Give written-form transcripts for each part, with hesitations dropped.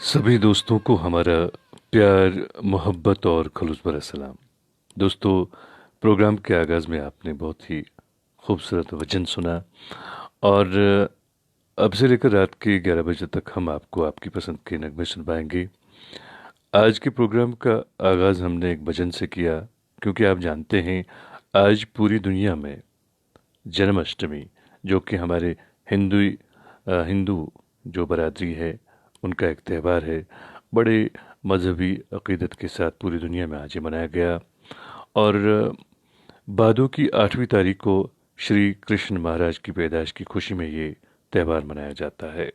सभी दोस्तों को हमारा प्यार, मोहब्बत और खलूस भरा सलाम। दोस्तों, प्रोग्राम के आगाज़ में आपने बहुत ही खूबसूरत वचन सुना और अब से लेकर रात के 11 बजे तक हम आपको आपकी पसंद के नगमे सुनवाएंगे। आज के प्रोग्राम का आगाज़ हमने एक भजन से किया, क्योंकि आप जानते हैं आज पूरी दुनिया में जन्माष्टमी, जो कि हमारे हिंदू जो बरादरी है उनका एक त्यौहार है, बड़े मजहबी अकीदत के साथ पूरी दुनिया में आज ये मनाया गया। और भादों की 8वीं तारीख को श्री कृष्ण महाराज की पैदाइश की खुशी में ये त्यौहार मनाया जाता है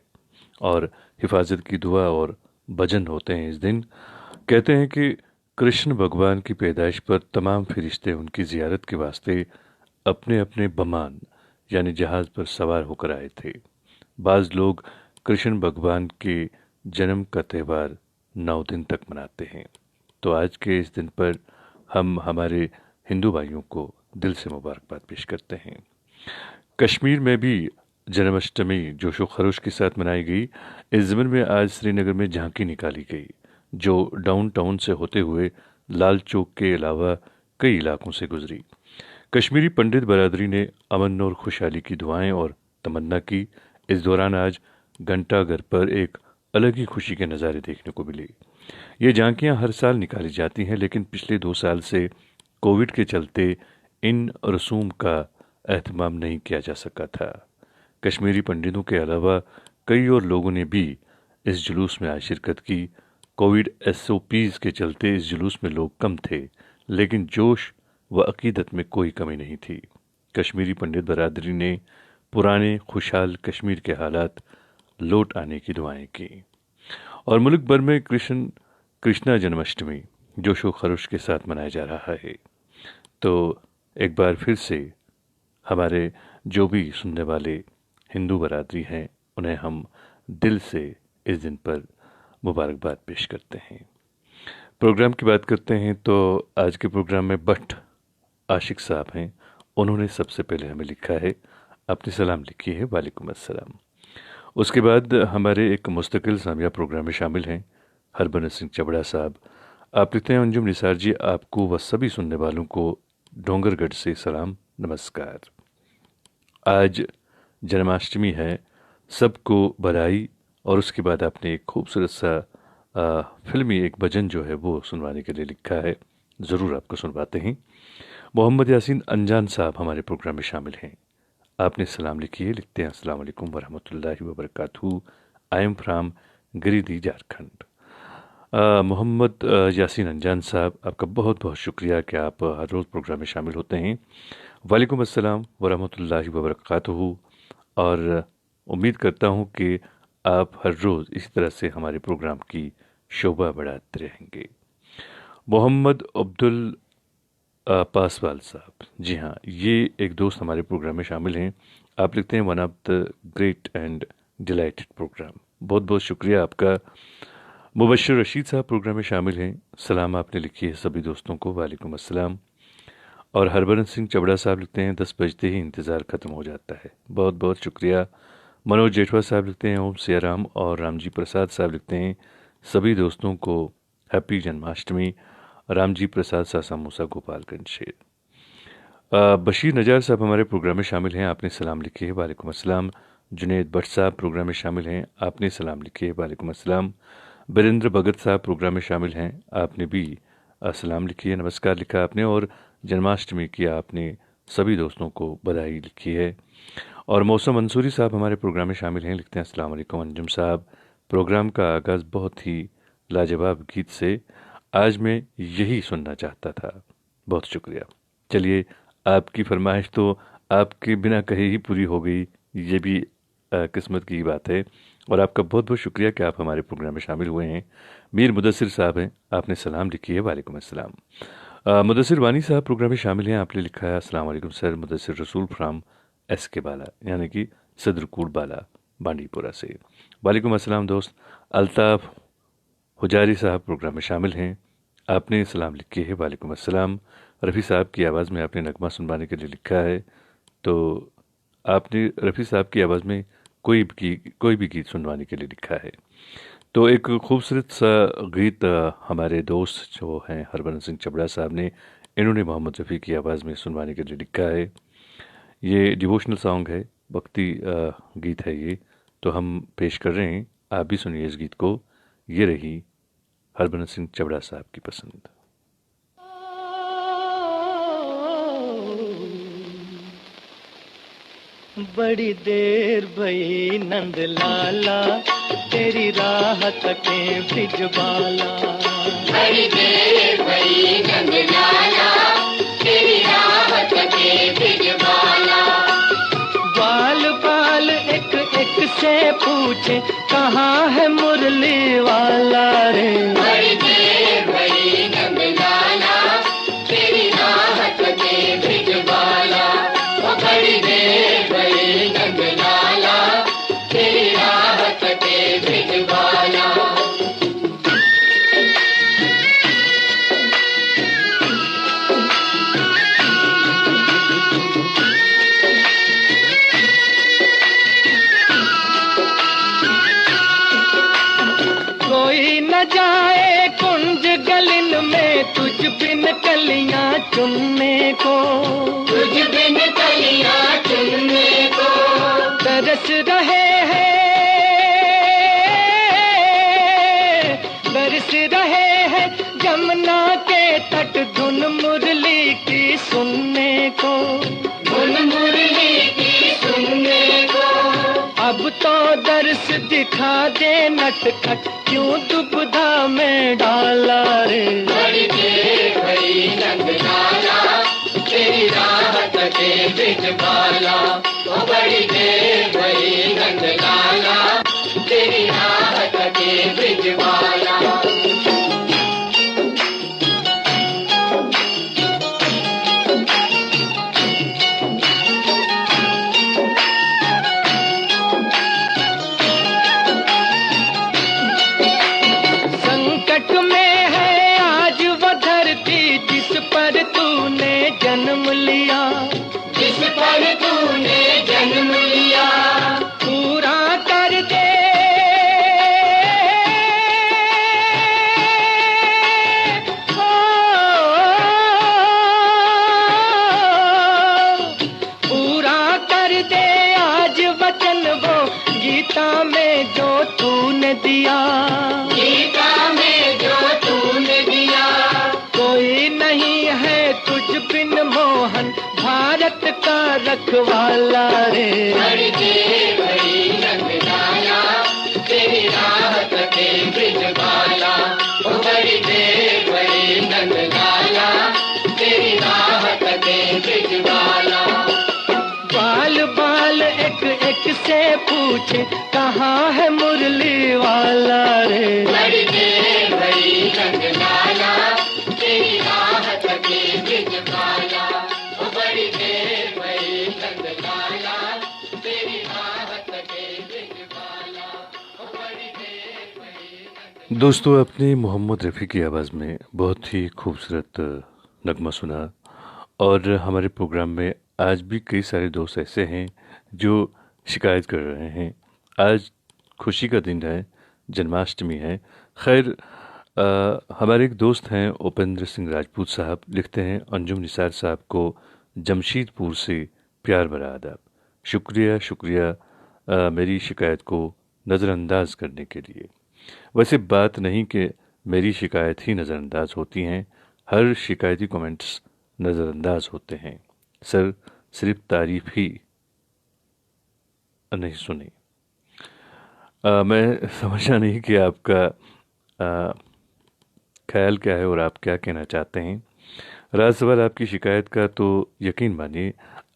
और हिफाजत की दुआ और भजन होते हैं इस दिन। कहते हैं कि कृष्ण भगवान की पैदाइश पर तमाम फरिश्ते उनकी जियारत के वास्ते अपने अपने बमान यानी जहाज पर सवार होकर आए थे। बाज़ लोग कृष्ण भगवान के जन्म का त्यौहार 9 दिन तक मनाते हैं। तो आज के इस दिन पर हम हमारे हिंदू भाइयों को दिल से मुबारकबाद पेश करते हैं। कश्मीर में भी जन्माष्टमी जोशो खरोश के साथ मनाई गई। इस ज़मन में आज श्रीनगर में झांकी निकाली गई, जो डाउनटाउन से होते हुए लाल चौक के अलावा कई इलाकों से गुजरी। कश्मीरी पंडित बरादरी ने अमन और खुशहाली की दुआएं और तमन्ना की। इस दौरान आज घंटाघर पर एक अलग ही खुशी के नज़ारे देखने को मिले। ये झांकियां हर साल निकाली जाती हैं, लेकिन पिछले 2 साल से कोविड के चलते इन रसूम का एहतमाम नहीं किया जा सका था। कश्मीरी पंडितों के अलावा कई और लोगों ने भी इस जुलूस में आज शिरकत की। कोविड SOPs के चलते इस जुलूस में लोग कम थे, लेकिन जोश व अकीदत में कोई कमी नहीं थी। कश्मीरी पंडित बरादरी ने पुराने खुशहाल कश्मीर के हालात लौट आने की दुआएं की और मुल्क भर में कृष्णा जन्माष्टमी जोशो खरोश के साथ मनाया जा रहा है। तो एक बार फिर से हमारे जो भी सुनने वाले हिंदू बरादरी हैं, उन्हें हम दिल से इस दिन पर मुबारकबाद पेश करते हैं। प्रोग्राम की बात करते हैं तो आज के प्रोग्राम में भट्ट आशिक साहब हैं। उन्होंने सबसे पहले हमें लिखा है, अपनी सलाम लिखी है, वालेकुम अस्सलाम। उसके बाद हमारे एक मुस्तकिल सामिया प्रोग्राम में शामिल हैं हरबंस सिंह चबड़ा साहब। आप लिखते हैं, अंजुम निसार जी, आपको व सभी सुनने वालों को डोंगरगढ़ से सलाम, नमस्कार। आज जन्माष्टमी है, सबको बधाई। और उसके बाद आपने एक खूबसूरत सा फिल्मी एक भजन जो है वो सुनवाने के लिए लिखा है, ज़रूर आपको सुनवाते हैं। मोहम्मद यासीन अनजान साहब हमारे प्रोग्राम में शामिल हैं। आपने सलाम लिखी है, लिखते हैं, अस्सलाम वालेकुम वरहमतुल्लाहि वबरकातुहू, I am from Giridih, Jharkhand. Mohammad Yasin Anjaan साहब, आपका बहुत बहुत शुक्रिया कि आप हर रोज़ प्रोग्राम में शामिल होते हैं। वालेकुम अस्सलाम वरहमतुल्लाहि वबरकातुहू। और उम्मीद करता हूँ कि आप हर रोज़ इसी तरह से हमारे प्रोग्राम की शोभा बढ़ाते रहेंगे। मोहम्मद अब्दुल पासवाल साहब, जी हाँ, ये एक दोस्त हमारे प्रोग्राम में शामिल हैं। आप लिखते हैं, one of the great and delighted programme. बहुत बहुत शुक्रिया आपका। मुबश्शिर रशीद साहब प्रोग्राम में शामिल हैं। सलाम आपने लिखी है सभी दोस्तों को, वालेकुम अस्सलाम। और हरबंस सिंह चबड़ा साहब लिखते हैं, 10 बजते ही इंतज़ार ख़त्म हो जाता है। बहुत बहुत शुक्रिया। मनोज जेठवा साहब लिखते हैं, ओम सियाराम। और रामजी प्रसाद साहब लिखते हैं, सभी दोस्तों को हैप्पी जन्माष्टमी। रामजी प्रसाद सासा मूसा गोपालगंज से। बशीर नजार साहब हमारे प्रोग्राम में शामिल हैं। आपने सलाम लिखी है, वालेकुम अस्सलाम। जुनेद भट्ट साहब प्रोग्राम में शामिल हैं। आपने सलाम लिखी है, वालेकुम अस्सलाम। बीरेंद्र भगत साहब प्रोग्राम में शामिल हैं। आपने भी सलाम लिखी है, नमस्कार लिखा आपने। और जन्माष्टमी की आपने सभी दोस्तों को बधाई लिखी है। और मौसम मंसूरी साहब हमारे प्रोग्राम में शामिल हैं। लिखते हैं, अस्सलाम वालेकुम अंजुम साहब, प्रोग्राम का आगाज़ बहुत ही लाजवाब गीत से, आज मैं यही सुनना चाहता था। बहुत शुक्रिया। चलिए, आपकी फरमाइश तो आपके बिना कहे ही पूरी हो गई, ये भी किस्मत की बात है। और आपका बहुत बहुत शुक्रिया कि आप हमारे प्रोग्राम में शामिल हुए हैं। मीर मुदस्सिर साहब हैं, आपने सलाम लिखी है, वालेकुम अस्सलाम। मुदस्सिर वानी साहब प्रोग्राम में शामिल हैं। आपने लिखा है, अस्सलाम वालेकुम सर, मुदस्सिर रसूल फ्राम SK बाला, यानी कि सदरकूट बाला, बांडीपुरा से। वालेकुम अस्सलाम दोस्त। अल्ताफ़ हुजारी साहब प्रोग्राम में शामिल हैं। आपने सलाम लिखी है, वालेकुम अस्सलाम। रफ़ी साहब की आवाज़ में आपने नगमा सुनवाने के लिए लिखा है। तो आपने रफ़ी साहब की आवाज़ में कोई भी गीत सुनवाने के लिए लिखा है। तो एक खूबसूरत सा गीत हमारे दोस्त जो हैं हरभजन सिंह चबड़ा साहब ने, इन्होंने मोहम्मद रफ़ी की आवाज़ में सुनवाने के लिए लिखा है। ये डिवोशनल सॉन्ग है, भक्ति गीत है ये, तो हम पेश कर रहे हैं। आप भी सुनिए इस गीत को। ये रही हरभजन सिंह चबड़ा साहब की पसंद। बड़ी देर भई नंद लाला, तेरी राह तके भिजवाला। बड़ी देर भई नंद लाला, तेरी राह तके भिजवाला। बाल बाल एक एक से पूछे, कहाँ है मुरली वाला रे। बड़ी देर भई नंद लाला, तेरी राह तके भिजवाला। बड़ी देर भई नंद लाला, तेरी राह तके भिजवाला। कोई न जाए कुंज गलिन में, तुझ बिन कलियां चुनने को। तुझ बिन कलियां चुनने को। तरस रहे हैं, बरस रहे हैं जमुना के तट, धुन मुरली की सुनने को। धुन मुरली की सुनने को। अब तो दर्श दिखा दे नटखट, क्यों दुविधा में डाला रे। बड़ी देर भई नंद लाला, तेरी राह तके भिजवाला। बड़ी देर भई नंद लाला, तेरी राह तके भिजवाला। संकट में है आज वो धरती, जिस पर तूने जन्म लिया। जिस पर तूने जन्म लिया। पूरा कर दे, पूरा कर दे आज वचन वो, गीता में जो तूने दिया। गीता में जो तूने दिया। कोई नहीं है तुझ बिन मोहन, भारत का रखवाला रे। बड़ी देर भई नंद लाला, तेरी राह तके भिजवाला। बड़ी देर भई नंद लाला, तेरी राह तके भिजवाला। बाल बाल एक एक से पूछे, कहाँ है मुरली वाला रे। बड़ी देर भई नंद लाला, तेरी राह तके भिजवाला। बड़ी देर भई नंद लाला, तेरी राह तके भिजवाला। बड़ी देर भई। दोस्तों, आपने मोहम्मद रफ़ी की आवाज़ में बहुत ही खूबसूरत नगमा सुना। और हमारे प्रोग्राम में आज भी कई सारे दोस्त ऐसे हैं जो शिकायत कर रहे हैं। आज खुशी का दिन है, जन्माष्टमी है। खैर, हमारे एक दोस्त हैं उपेंद्र सिंह राजपूत साहब, लिखते हैं अंजुम निसार साहब को जमशीदपुर से प्यार भरा आदाब। शुक्रिया शुक्रिया मेरी शिकायत को नज़रअंदाज करने के लिए। वैसे बात नहीं कि मेरी शिकायत ही नज़रअंदाज होती हैं, हर शिकायती कमेंट्स नज़रअंदाज होते हैं सर, सिर्फ तारीफ ही नहीं सुनी। मैं समझा नहीं कि आपका ख्याल क्या है और आप क्या कहना चाहते हैं। रहा सवाल आपकी शिकायत का, तो यकीन मानिए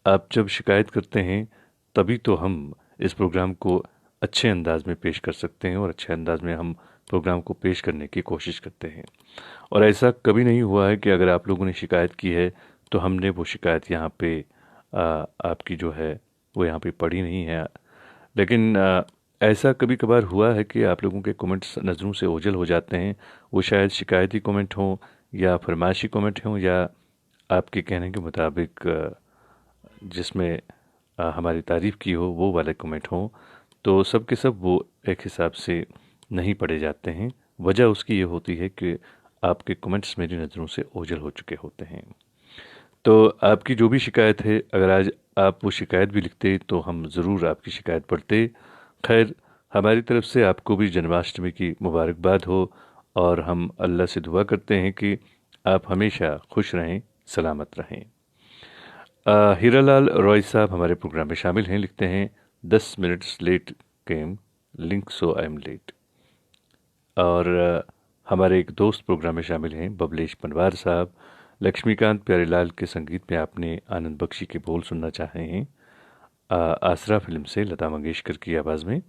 आप जब शिकायत करते हैं तभी तो हम इस प्रोग्राम को अच्छे अंदाज में पेश कर सकते हैं और अच्छे अंदाज में हम प्रोग्राम को पेश करने की कोशिश करते हैं। और ऐसा कभी नहीं हुआ है कि अगर आप लोगों ने शिकायत की है तो हमने वो शिकायत यहाँ पे आपकी जो है वो यहाँ पे पढ़ी नहीं है। लेकिन ऐसा कभी कभार हुआ है कि आप लोगों के कमेंट्स नज़रों से ओझल हो जाते हैं। वो शायद शिकायती कमेंट हों या फरमाइशी कमेंट हों या आपके कहने के मुताबिक जिसमें हमारी तारीफ़ की हो वो वाले कमेंट हों, तो सब के सब वो एक हिसाब से नहीं पढ़े जाते हैं। वजह उसकी ये होती है कि आपके कमेंट्स मेरी नज़रों से ओझल हो चुके होते हैं। तो आपकी जो भी शिकायत है, अगर आज आप वो शिकायत भी लिखते तो हम ज़रूर आपकी शिकायत पढ़ते। खैर, हमारी तरफ से आपको भी जन्माष्टमी की मुबारकबाद हो और हम अल्लाह से दुआ करते हैं कि आप हमेशा खुश रहें, सलामत रहें। हीरालाल रॉय साहब हमारे प्रोग्राम में शामिल हैं, लिखते हैं 10 minutes late came link so I am late. और हमारे एक दोस्त प्रोग्राम में शामिल हैं बबलेश पनवार साहब। लक्ष्मीकांत प्यारेलाल के संगीत में आपने आनंद बख्शी के बोल सुनना चाहे हैं आसरा फिल्म से, लता मंगेशकर की आवाज़ में।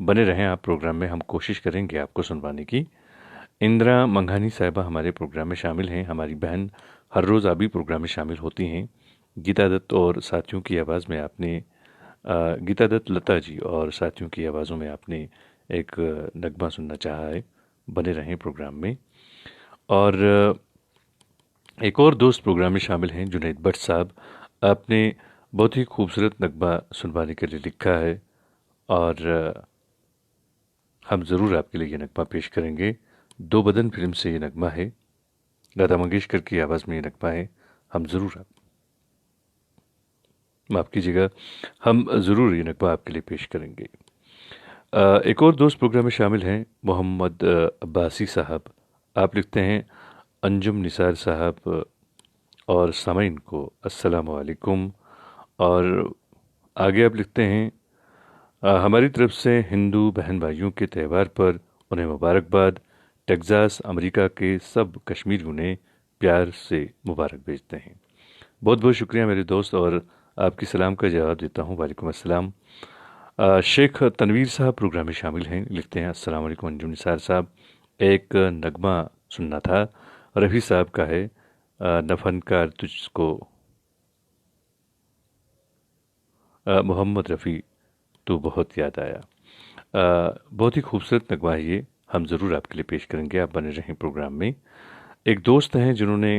बने रहें आप प्रोग्राम में, हम कोशिश करेंगे आपको सुनवाने की। इंदिरा मंघानी साहिबा हमारे प्रोग्राम में शामिल हैं। हमारी बहन हर रोज़ अभी प्रोग्राम में शामिल होती हैं। गीता दत्त और साथियों की आवाज़ में आपने गीता दत्त, लता जी और साथियों की आवाज़ों में आपने एक नगमा सुनना चाहा है। बने रहें प्रोग्राम में। और एक और दोस्त प्रोग्राम में शामिल हैं जुनैद भट्ट साहब। आपने बहुत ही खूबसूरत नगमा सुनवाने के लिए लिखा है और हम ज़रूर आपके लिए ये नगमा पेश करेंगे। दो बदन फिल्म से ये नगमा है, लता मंगेशकर की आवाज़ में ये नगमा है। हम ज़रूर माफ़ कीजिएगा, हम ज़रूर ये नगमा आपके लिए पेश करेंगे। एक और दोस्त प्रोग्राम में शामिल हैं मोहम्मद अब्बासी साहब। आप लिखते हैं अंजुम निसार साहब और सामीन को अस्सलाम वालेकुम। और आगे आप लिखते हैं हमारी तरफ से हिंदू बहन भाइयों के त्यौहार पर उन्हें मुबारकबाद। टेक्सास अमेरिका के सब कश्मीरियों ने प्यार से मुबारक भेजते हैं। बहुत बहुत शुक्रिया मेरे दोस्त, और आपकी सलाम का जवाब देता हूँ, वालेकुम अस्सलाम। शेख तनवीर साहब प्रोग्राम में शामिल हैं, लिखते हैं अस्सलाम वालेकुम अंजुम निसार साहब। एक नगमा सुनना था, रफ़ी साहब का है, न फनकार तुझको। मोहम्मद रफ़ी तो बहुत याद आया। बहुत ही खूबसूरत नगमा है ये, हम ज़रूर आपके लिए पेश करेंगे। आप बने रहें प्रोग्राम में। एक दोस्त हैं जिन्होंने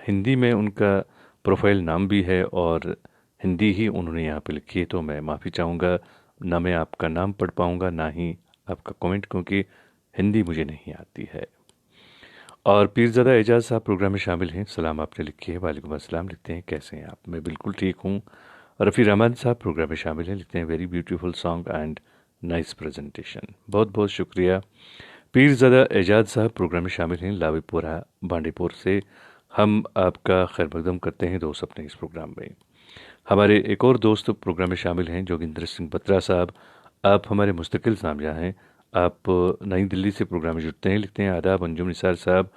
हिंदी में उनका प्रोफाइल नाम भी है और हिंदी ही उन्होंने यहाँ पे लिखी है, तो मैं माफ़ी चाहूँगा, ना मैं आपका नाम पढ़ पाऊँगा ना ही आपका कमेंट, क्योंकि हिंदी मुझे नहीं आती है। और पीरज़ादा एजाज साहब प्रोग्राम में शामिल हैं। सलाम आपने लिखी है, वालेकुम अस्सलाम। लिखते हैं कैसे हैं आप? मैं बिल्कुल ठीक हूँ। रफ़ी रहमान साहब प्रोग्राम में शामिल हैं, लिखते हैं very beautiful song and nice presentation. बहुत बहुत शुक्रिया। पीरज़ादा एजाज साहब प्रोग्राम में शामिल हैं लावीपुरा बांडीपुर से। हम आपका खैर मकदम करते हैं दोस्त अपने इस प्रोग्राम में। हमारे एक और दोस्त प्रोग्राम में शामिल हैं जोगिंदर सिंह बत्रा साहब। आप हमारे मुस्तकिल सामजा हैं। आप नई दिल्ली से प्रोग्राम में जुड़ते हैं, लिखते हैं आदाब अंजुम निसार साहब।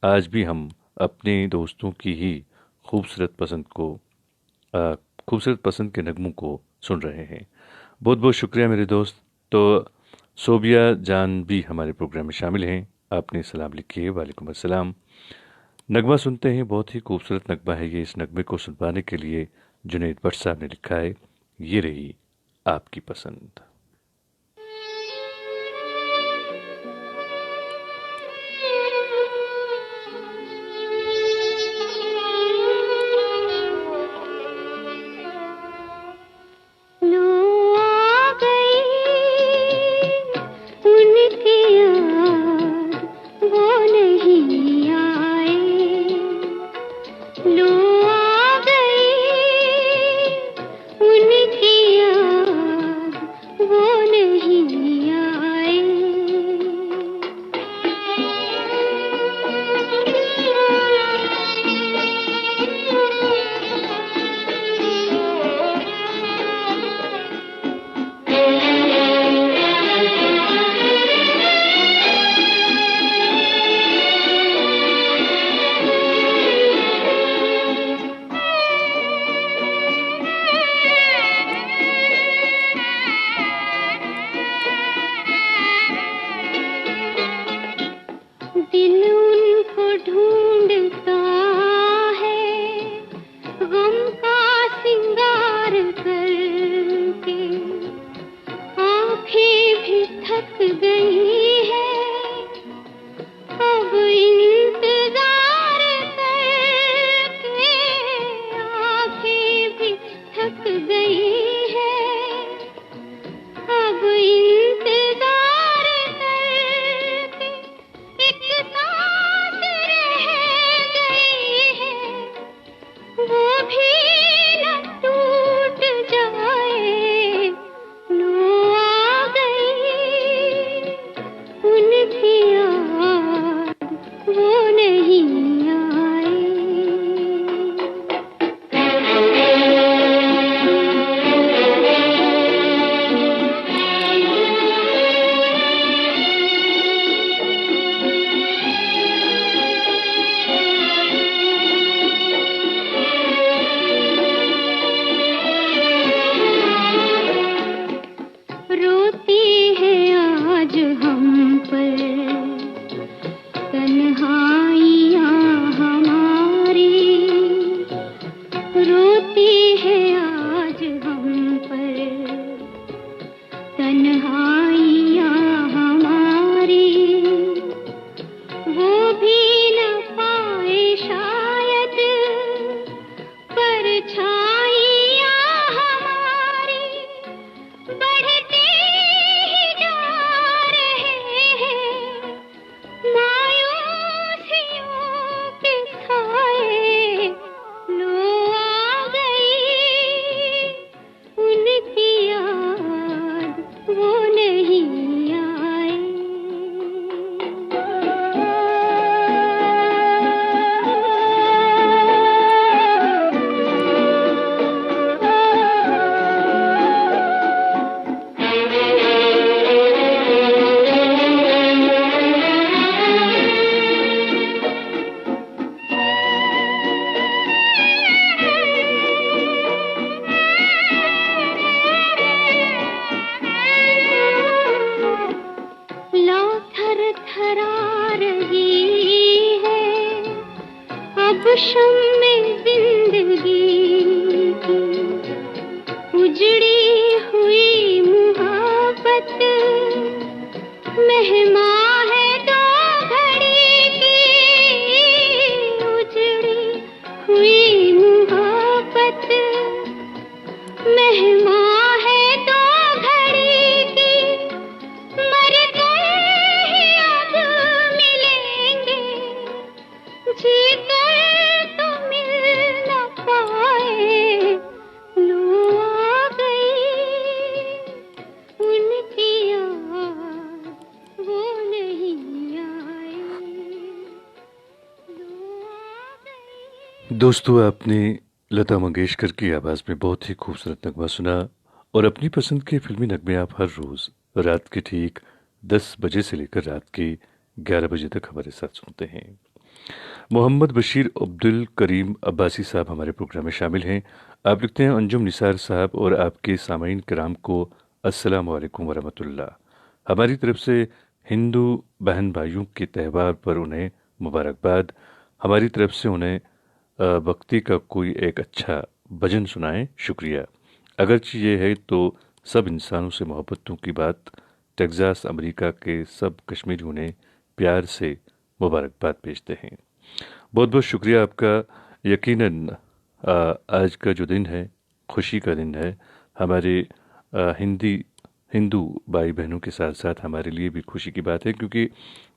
आज भी हम अपने दोस्तों की ही खूबसूरत पसंद के नगमों को सुन रहे हैं। बहुत बहुत शुक्रिया मेरे दोस्त। तो सोबिया जान भी हमारे प्रोग्राम में शामिल हैं। आपने सलाम लिखी है, वालेकुम अस्सलाम। नगमा सुनते हैं, बहुत ही खूबसूरत नगमा है ये। इस नगमे को सुनवाने के लिए जुनैद भट्ट साहब ने लिखा है, ये रही आपकी पसंद। मेहमान है दो घड़ी की उजड़ी हुई मोहब्बत, मेहमान है दो घड़ी की, मर गए ही अब मिलेंगे, जी कर तो मिल न पाए, लो आ गई उनकी याद, वो नहीं आए, लो आ गई। दोस्तों, आपने लता मंगेशकर की आवाज़ में बहुत ही खूबसूरत नगमा सुना। और अपनी पसंद के फिल्मी नगमे आप हर रोज़ रात के ठीक 10 बजे से लेकर रात के 11 बजे तक हमारे साथ सुनते हैं। मोहम्मद बशीर अब्दुल करीम अब्बासी साहब हमारे प्रोग्राम में शामिल हैं। आप लिखते हैं, अंजुम निसार साहब और आपके सामाईन कराम को अस्सलाम वालेकुम वरहमतुल्लाह। हमारी तरफ से हिंदू बहन भाइयों के त्यौहार पर उन्हें मुबारकबाद। हमारी तरफ से उन्हें भक्ति का कोई एक अच्छा भजन सुनाएं, शुक्रिया। अगरचे ये है तो सब इंसानों से मोहब्बतों की बात, टेक्सास अमेरिका के सब कश्मीरी उन्हें प्यार से मुबारकबाद भेजते हैं। बहुत बहुत शुक्रिया आपका। यकीनन आज का जो दिन है खुशी का दिन है। हमारे हिंदू भाई बहनों के साथ साथ हमारे लिए भी खुशी की बात है, क्योंकि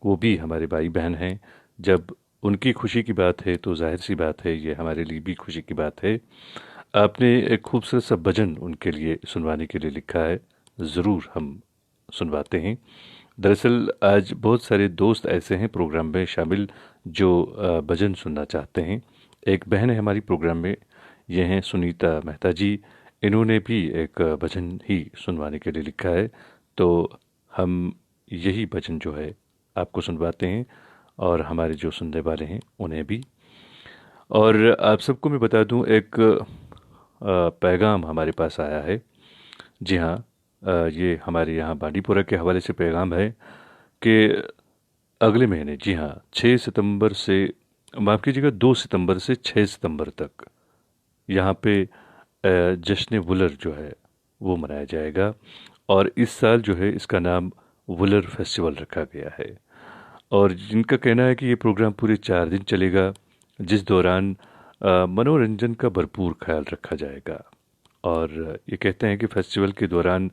वो भी हमारे भाई बहन हैं। जब उनकी खुशी की बात है तो जाहिर सी बात है ये हमारे लिए भी खुशी की बात है। आपने एक खूबसूरत सा भजन उनके लिए सुनवाने के लिए लिखा है, ज़रूर हम सुनवाते हैं। दरअसल आज बहुत सारे दोस्त ऐसे हैं प्रोग्राम में शामिल जो भजन सुनना चाहते हैं। एक बहन है हमारी प्रोग्राम में, ये हैं सुनीता मेहता जी। इन्होंने भी एक भजन ही सुनवाने के लिए लिखा है, तो हम यही भजन जो है आपको सुनवाते हैं और हमारे जो सुनने वाले हैं उन्हें भी। और आप सबको मैं बता दूं, एक पैगाम हमारे पास आया है। जी हाँ, ये हमारे यहाँ बांडीपुरा के हवाले से पैगाम है कि अगले महीने, जी हाँ 6 सितंबर से, माफ़ कीजिएगा 2 सितंबर से 6 सितंबर तक यहाँ पे जश्न वुलर जो है वो मनाया जाएगा। और इस साल जो है इसका नाम वुलर फेस्टिवल रखा गया है। और जिनका कहना है कि ये प्रोग्राम पूरे 4 दिन चलेगा, जिस दौरान मनोरंजन का भरपूर ख्याल रखा जाएगा। और ये कहते हैं कि फेस्टिवल के दौरान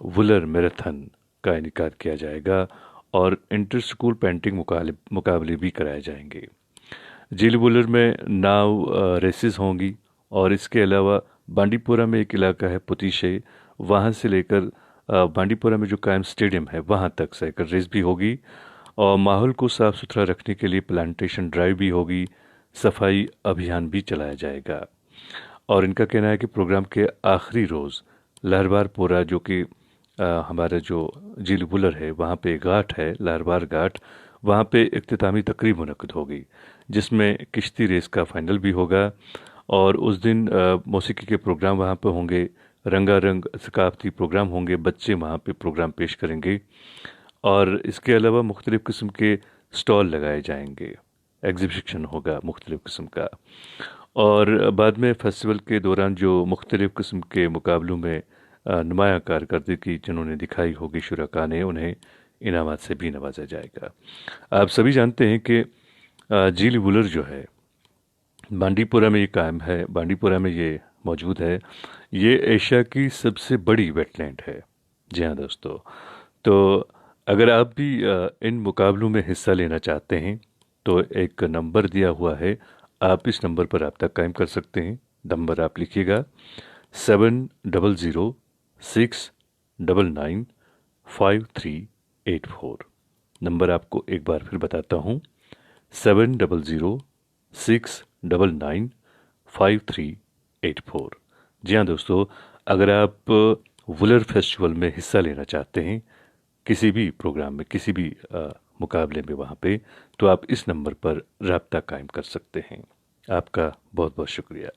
वुलर मैराथन का इनेकाद किया जाएगा और इंटर स्कूल पेंटिंग मुकाबले भी कराए जाएंगे। झील वुलर में नाव रेसेस होंगी। और इसके अलावा बांडीपुरा में एक इलाका है पुतीशे, वहाँ से लेकर बांडीपुरा में जो कायम स्टेडियम है वहाँ तक साइकिल रेस भी होगी। और माहौल को साफ़ सुथरा रखने के लिए प्लांटेशन ड्राइव भी होगी, सफाई अभियान भी चलाया जाएगा। और इनका कहना है कि प्रोग्राम के आखिरी रोज़ लहरबारपोरा, जो कि हमारा जो झील वुलर है वहाँ पे घाट है लहरबार घाट, वहाँ पे इख्तितामी तकरीब मुनक्किद होगी जिसमें किश्ती रेस का फाइनल भी होगा। और उस दिन मौसीकी के प्रोग्राम वहाँ पे होंगे, रंगारंग सकाफती प्रोग्राम होंगे, बच्चे वहाँ पे प्रोग्राम पेश करेंगे। और इसके अलावा मुख्तलिफ़ किस्म के स्टॉल लगाए जाएंगे, एग्जीबिशन होगा मुख्तलिफ़ किस्म का। और बाद में फेस्टिवल के दौरान जो मुख्तलिफ़ किस्म के मुकाबलों में नुमाया कारकर्दगी जिन्होंने दिखाई होगी शुरका ने, उन्हें इनामात से भी नवाजा जाएगा। आप सभी जानते हैं कि झील वुलर जो है बांडीपुरा में ये कायम है, बांडीपुरा में ये मौजूद है। ये एशिया की सबसे बड़ी वेटलैंड है। जी हाँ दोस्तों, तो अगर आप भी इन मुकाबलों में हिस्सा लेना चाहते हैं तो एक नंबर दिया हुआ है, आप इस नंबर पर रब्ता कायम कर सकते हैं। नंबर आप लिखिएगा 7006995384। नंबर आपको एक बार फिर बताता हूँ, 7006995384। जी हाँ दोस्तों, अगर आप वुलर फेस्टिवल में हिस्सा लेना चाहते हैं, किसी भी प्रोग्राम में, किसी भी मुकाबले में वहाँ पे, तो आप इस नंबर पर रब्ता कायम कर सकते हैं। आपका बहुत बहुत शुक्रिया।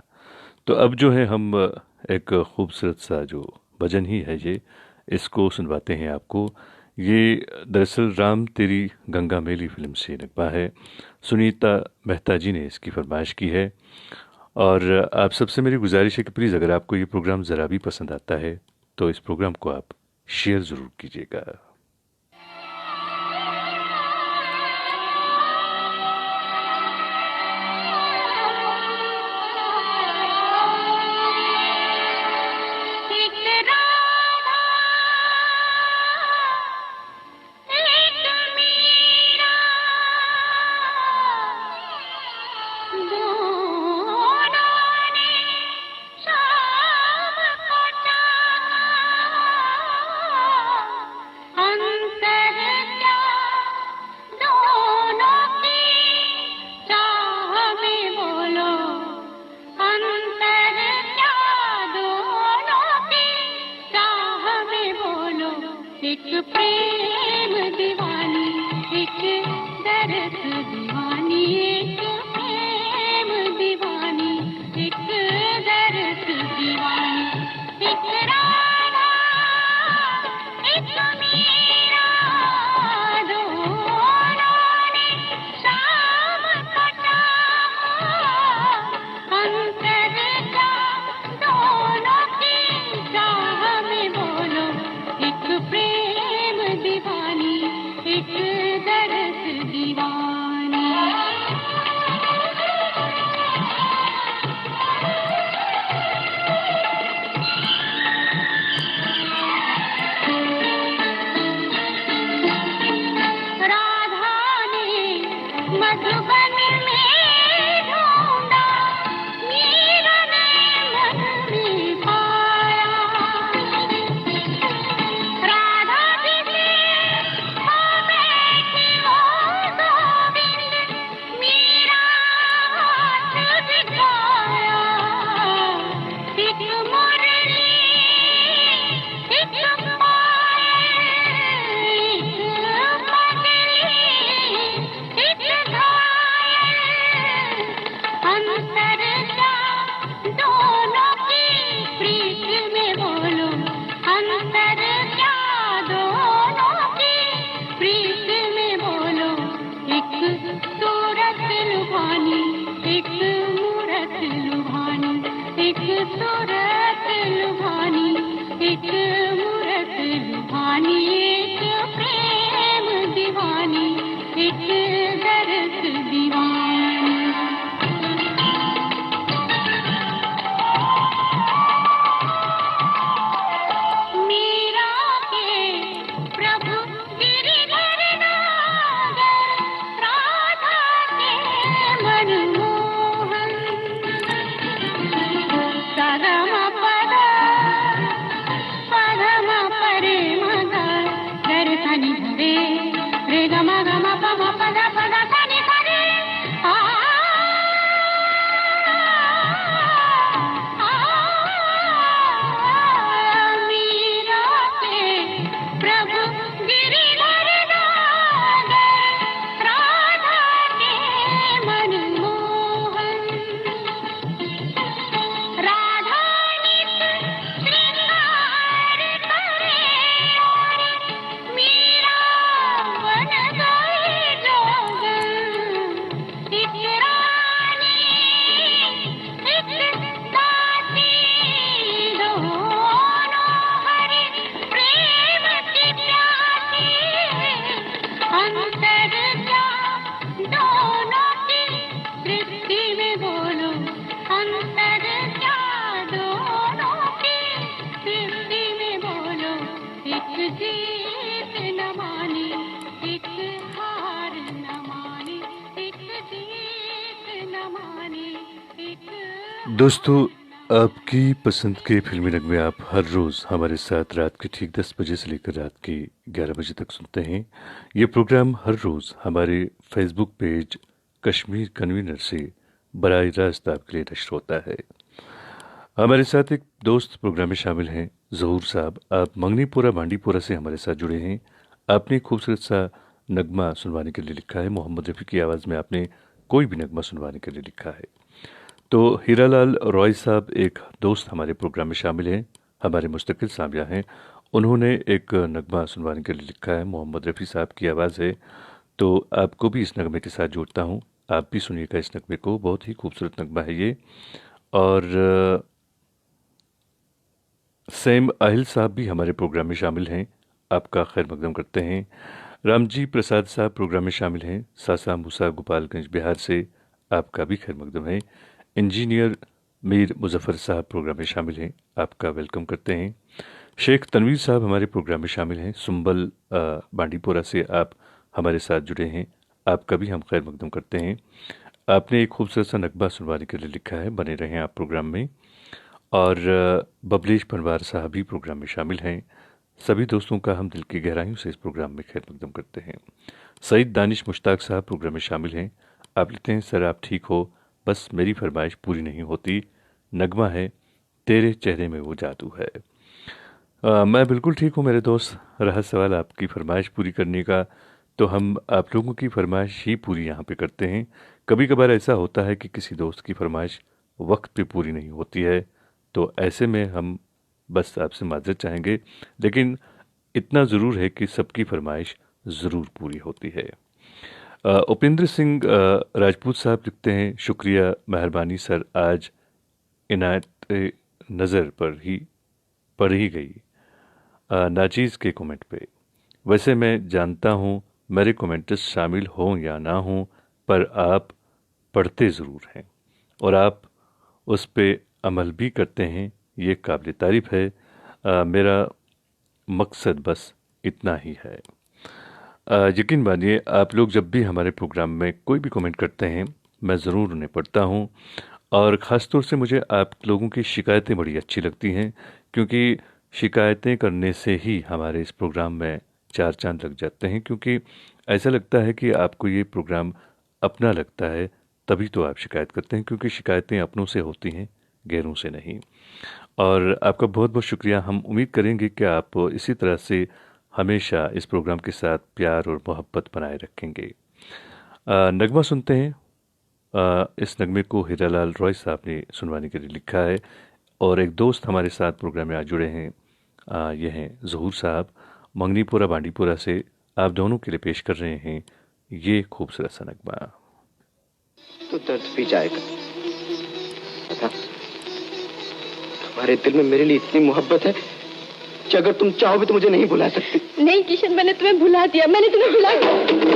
तो अब जो है हम एक खूबसूरत सा जो भजन ही है ये, इसको सुनवाते हैं आपको। ये दरअसल राम तेरी गंगा मेली फिल्म से नगमा है। सुनीता मेहता जी ने इसकी फरमाइश की है। और आप सबसे मेरी गुजारिश है कि प्लीज़ अगर आपको ये प्रोग्राम ज़रा भी पसंद आता है तो इस प्रोग्राम को आप शेयर ज़रूर कीजिएगा। एक प्रेम दीवानी, एक दर्द दीवानी, एक प्रेम दीवानी, एक दर्द दीवानी, एक राधा, एक मीरा, दोनों ने शाम कटा, अंतर का दोनों की चाह में बोलो, एक प्रेम दीवानी, एक दर्द दीवानी। राधा ने मधुबन में ढूंढा, मीरा ने मन में पाया। राधा दिले हो बैठी हो गोविंद, मीरा हाथ दिखाया। एक मुरली, एक पायल, एक पगली, एक घायल, अंतर क्या दोनों की प्रीत में बोलो, अंतर क्या दोनों की प्रीत में बोलो, एक सूरत लुभानी, एक मूरत लुभानी, एक सूरत लुभानी, एक मूरत लुभानी, एक प्रेम दीवानी, एक दर्द दीवानी। मीरा के प्रभु गिरिधर नागर, राधा के मनमोहन, सगम पद पदम परे मग दर धनि धरे, रे गम गम पम पद पद धनि धरे। मीरा के प्रभु गिरिधर नागर, राधा के मनमोहन, राधा नित श्रृंगार करे और मीरा बन गई जोगन। एक रानी, एक दासी, दोनों हरि प्रेम की प्यासी, अंतर क्या दोनों की सृष्टि में बोलो, अंतर क्या दोनों की सृष्टि में बोलो, एक जीत न मानी, एक हार न मानी, एक जीत न मानी, एक दोस्तों, आपकी पसंद के फिल्मी नगमे आप हर रोज़ हमारे साथ रात के ठीक 10 बजे से लेकर रात के 11 बजे तक सुनते हैं। ये प्रोग्राम हर रोज़ हमारे फेसबुक पेज कश्मीर कन्वीनर से बराह रास्त आपके लिए नश्र होता है। हमारे साथ एक दोस्त प्रोग्राम में शामिल हैं, ज़हूर साहब। आप मंगनीपुरा बांडीपुरा से हमारे साथ जुड़े हैं। आपने एक खूबसूरत सा नगमा सुनवाने के लिए लिखा है। मोहम्मद रफ़ी की आवाज़ में आपने कोई भी नगमा सुनवाने के लिए लिखा है। तो हीरालाल रॉय साहब एक दोस्त हमारे प्रोग्राम में शामिल हैं, हमारे मुस्तकिल सामिया हैं। उन्होंने एक नगमा सुनवाने के लिए लिखा है। मोहम्मद रफ़ी साहब की आवाज़ है, तो आपको भी इस नगमे के साथ जोड़ता हूँ। आप भी सुनिएगा इस नगमे को, बहुत ही खूबसूरत नगमा है ये। और सैम आहिल साहब भी हमारे प्रोग्राम में शामिल हैं, आपका खैर मकदम करते हैं। रामजी प्रसाद साहब प्रोग्राम में शामिल हैं, सासा मूसा गोपालगंज बिहार से, आपका भी खैर मकदम है। इंजीनियर मीर मुजफ्फर साहब प्रोग्राम में शामिल हैं, आपका वेलकम करते हैं। शेख तनवीर साहब हमारे प्रोग्राम में शामिल हैं, सुंबल बांडीपुरा से आप हमारे साथ जुड़े हैं, आपका भी हम खैर मकदम करते हैं। आपने एक खूबसूरत सा नगमा सुनवाने के लिए लिखा है, बने रहें आप प्रोग्राम में। और बबलेश पनवार साहब भी प्रोग्राम में शामिल हैं। सभी दोस्तों का हम दिल की गहराइयों से इस प्रोग्राम में खैर मकदम करते हैं। सईद दानिश मुश्ताक साहब प्रोग्राम में शामिल हैं। आप लिखते हैं, सर आप ठीक हो, बस मेरी फरमाइश पूरी नहीं होती, नगमा है तेरे चेहरे में वो जादू है। मैं बिल्कुल ठीक हूँ मेरे दोस्त। रहा सवाल आपकी फरमाइश पूरी करने का, तो हम आप लोगों की फरमाइश ही पूरी यहाँ पे करते हैं। कभी कभार ऐसा होता है कि किसी दोस्त की फरमाइश वक्त पे पूरी नहीं होती है, तो ऐसे में हम बस आपसे माजरत चाहेंगे, लेकिन इतना ज़रूर है कि सबकी फरमाइश ज़रूर पूरी होती है। उपेंद्र सिंह राजपूत साहब लिखते हैं, शुक्रिया मेहरबानी सर, आज इनायत नज़र पर ही पढ़ ही गई नाचीज़ के कमेंट पे। वैसे मैं जानता हूँ मेरे कमेंट्स शामिल हों या ना हों, पर आप पढ़ते ज़रूर हैं और आप उस पे अमल भी करते हैं, ये काबिल तारीफ़ है। मेरा मकसद बस इतना ही है। यकीन मानिए, आप लोग जब भी हमारे प्रोग्राम में कोई भी कमेंट करते हैं, मैं ज़रूर उन्हें पढ़ता हूँ। और ख़ास तौर से मुझे आप लोगों की शिकायतें बड़ी अच्छी लगती हैं, क्योंकि शिकायतें करने से ही हमारे इस प्रोग्राम में चार चांद लग जाते हैं। क्योंकि ऐसा लगता है कि आपको ये प्रोग्राम अपना लगता है, तभी तो आप शिकायत करते हैं, क्योंकि शिकायतें अपनों से होती हैं, गैरों से नहीं। और आपका बहुत बहुत शुक्रिया। हम उम्मीद करेंगे कि आप इसी तरह से हमेशा इस प्रोग्राम के साथ प्यार और मोहब्बत बनाए रखेंगे। नगमा सुनते हैं। इस नगमे को हीरालाल रॉय साहब ने सुनवाने के लिए लिखा है, और एक दोस्त हमारे साथ प्रोग्राम में आ जुड़े हैं। ये हैं ज़हूर साहब, मंगनीपुरा बांडीपुरा से। आप दोनों के लिए पेश कर रहे हैं ये खूबसूरत सा नगमा। तो दर्द भी जाएगा। पता, तुम्हारे दिल में मेरे लिए इतनी मोहब्बत है कि अगर तुम चाहो भी तो मुझे नहीं भुला सकती। नहीं किशन, मैंने तुम्हें भुला दिया, मैंने तुम्हें भुला दिया।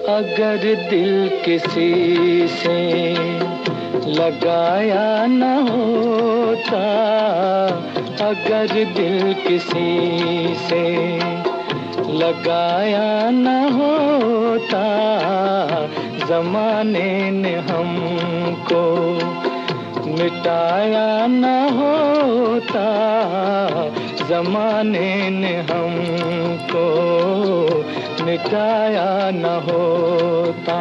अगर दिल किसी से लगाया न होता, अगर दिल किसी से लगाया न होता, ज़माने ने हमको मिटाया न होता, ज़माने ने हमको मिटाया न होता।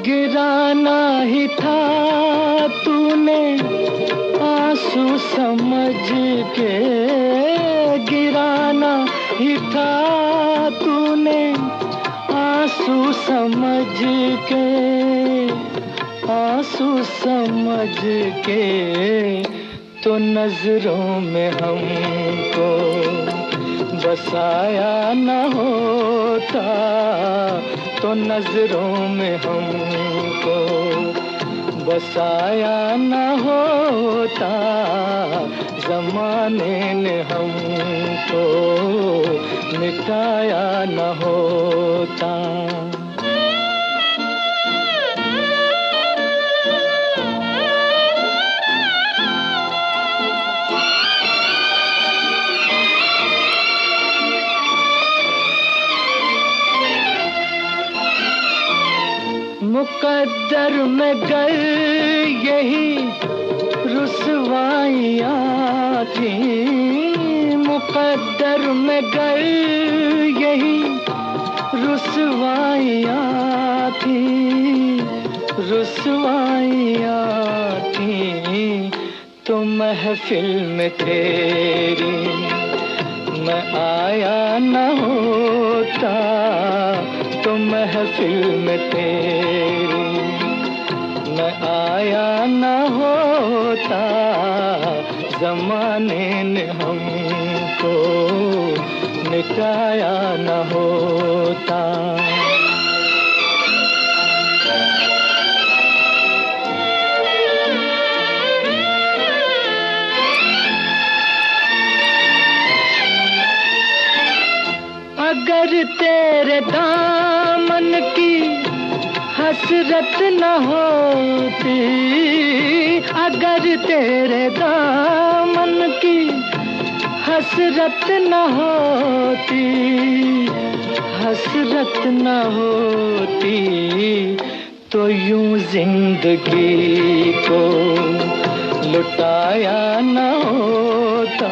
गिराना ही था तूने आंसू समझ के, गिराना ही था तूने आंसू समझ के, आंसू समझ के, तो नजरों में हमको बसाया न होता, तो नजरों में हमको बसाया न होता, ज़माने ने हमको मिटाया न होता। मुकद्दर में गर यही रुसवाइयाँ थी, मुकद्दर में गर यही रुसवाइयाँ थी, रुसवाइयाँ थी, तो महफिल में तेरी मैं आया न होता, तो महफिल में तेरी मैं आया न होता, ज़माने ने हमको मिटाया न होता। अगर तेरे तेरे दामन की हसरत न होती, अगर तेरे दामन की हसरत न होती, हसरत न होती, तो यूं जिंदगी को लुटाया न होता।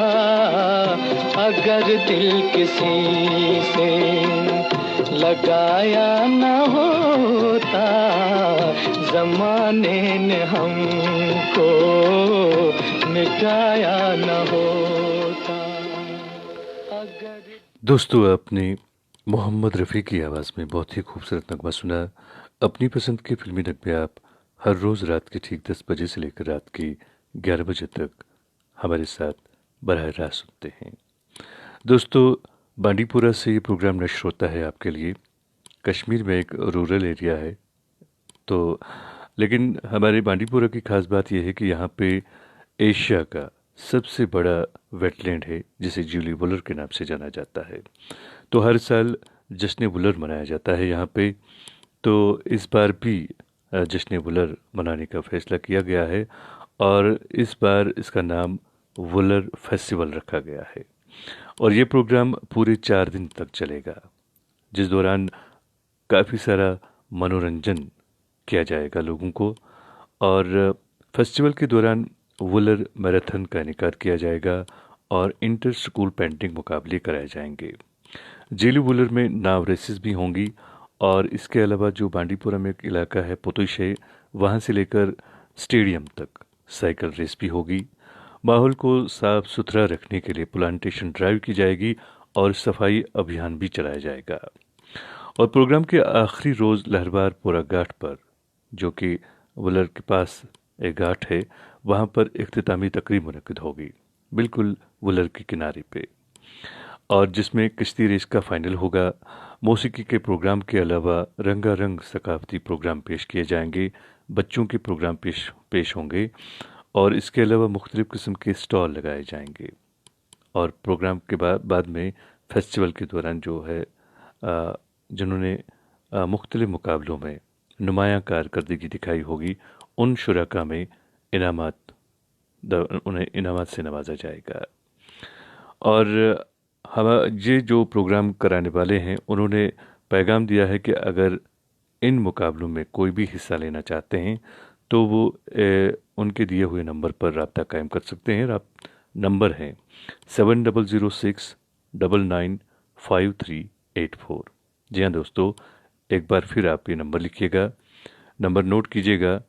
अगर दिल किसी से लगाया न होता, जमाने ने हमको मिटाया न होता। दोस्तों, आपने मोहम्मद रफ़ी की आवाज़ में बहुत ही खूबसूरत नगमा सुना। अपनी पसंद के फिल्मी नगमे आप हर रोज़ रात के ठीक 10 बजे से लेकर रात के 11 बजे तक हमारे साथ बराह रास्त सुनते हैं। दोस्तों, बांडीपुरा से ये प्रोग्राम नश्र होता है आपके लिए। कश्मीर में एक रूरल एरिया है, तो लेकिन हमारे बांडीपुरा की ख़ास बात यह है कि यहाँ पे एशिया का सबसे बड़ा वेटलैंड है, जिसे ज्यूली वुलर के नाम से जाना जाता है। तो हर साल जश्न वुलर मनाया जाता है यहाँ पे। तो इस बार भी जश्न वुलर मनाने का फैसला किया गया है और इस बार इसका नाम वुलर फेस्टिवल रखा गया है। और ये प्रोग्राम पूरे 4 दिन तक चलेगा, जिस दौरान काफ़ी सारा मनोरंजन किया जाएगा लोगों को। और फेस्टिवल के दौरान वुलर मैराथन का इनेकाद किया जाएगा और इंटर स्कूल पेंटिंग मुकाबले कराए जाएंगे। जेली वुलर में नाव रेसेस भी होंगी और इसके अलावा जो बांडीपुरा में एक इलाका है पुतुशे, वहाँ से लेकर स्टेडियम तक साइकिल रेस भी होगी। माहौल को साफ सुथरा रखने के लिए प्लांटेशन ड्राइव की जाएगी और सफाई अभियान भी चलाया जाएगा। और प्रोग्राम के आखिरी रोज़ लहरबारपुरा घाट पर, जो कि वुलर के पास एक घाट है, वहाँ पर इख्तितामी तकरीब मुनक्किद होगी, बिल्कुल वुलर के किनारे पे, और जिसमें किश्ती रेस का फाइनल होगा। मौसीकी के प्रोग्राम के अलावा रंगारंग सकाफती प्रोग्राम पेश किए जाएंगे, बच्चों के प्रोग्राम पेश होंगे और इसके अलावा मुख्तलिफ़ किस्म के स्टॉल लगाए जाएंगे। और प्रोग्राम के बाद में फेस्टिवल के दौरान जो है जिन्होंने मुख्तलिफ़ मुकाबलों में नुमायाँ कारकर्दगी दिखाई होगी, उन शुरका में उन्हें इनामात से नवाजा जाएगा। और हम ये जो प्रोग्राम कराने वाले हैं, उन्होंने पैगाम दिया है कि अगर इन मुकाबलों में कोई भी हिस्सा लेना चाहते हैं तो वो उनके दिए हुए नंबर पर रब्ता कायम कर सकते हैं। नंबर है 7006995384। जी हाँ दोस्तों, एक बार फिर आप ये नंबर लिखिएगा, नंबर नोट कीजिएगा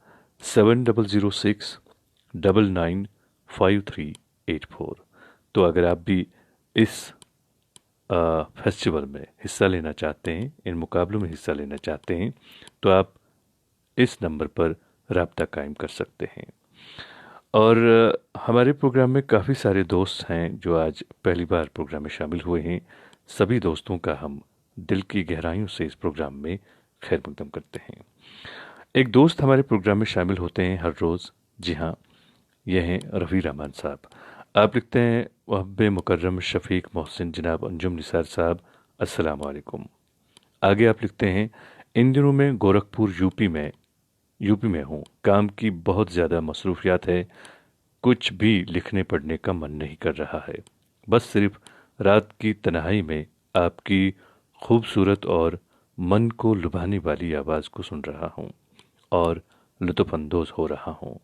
7006995384। तो अगर आप भी इस फेस्टिवल में हिस्सा लेना चाहते हैं, इन मुकाबलों में हिस्सा लेना चाहते हैं, तो आप इस नंबर पर रब्ता कायम कर सकते हैं। और हमारे प्रोग्राम में काफ़ी सारे दोस्त हैं जो आज पहली बार प्रोग्राम में शामिल हुए हैं। सभी दोस्तों का हम दिल की गहराइयों से इस प्रोग्राम में खैर मकदम करते हैं। एक दोस्त हमारे प्रोग्राम में शामिल होते हैं हर रोज़। जी हाँ, ये हैं रफ़ी रहमान साहब। आप लिखते हैं वहब मुकर्रम शफ़ीक मोहसिन जनाब अंजुम निसार साहब, अस्सलाम वालेकुम। आगे आप लिखते हैं इन दिनों में गोरखपुर यूपी में हूँ, काम की बहुत ज़्यादा मसरूफियात है, कुछ भी लिखने पढ़ने का मन नहीं कर रहा है, बस सिर्फ रात की तन्हाई में आपकी खूबसूरत और मन को लुभाने वाली आवाज़ को सुन रहा हूँ और लुत्फ़अंदोज़ हो रहा हूँ।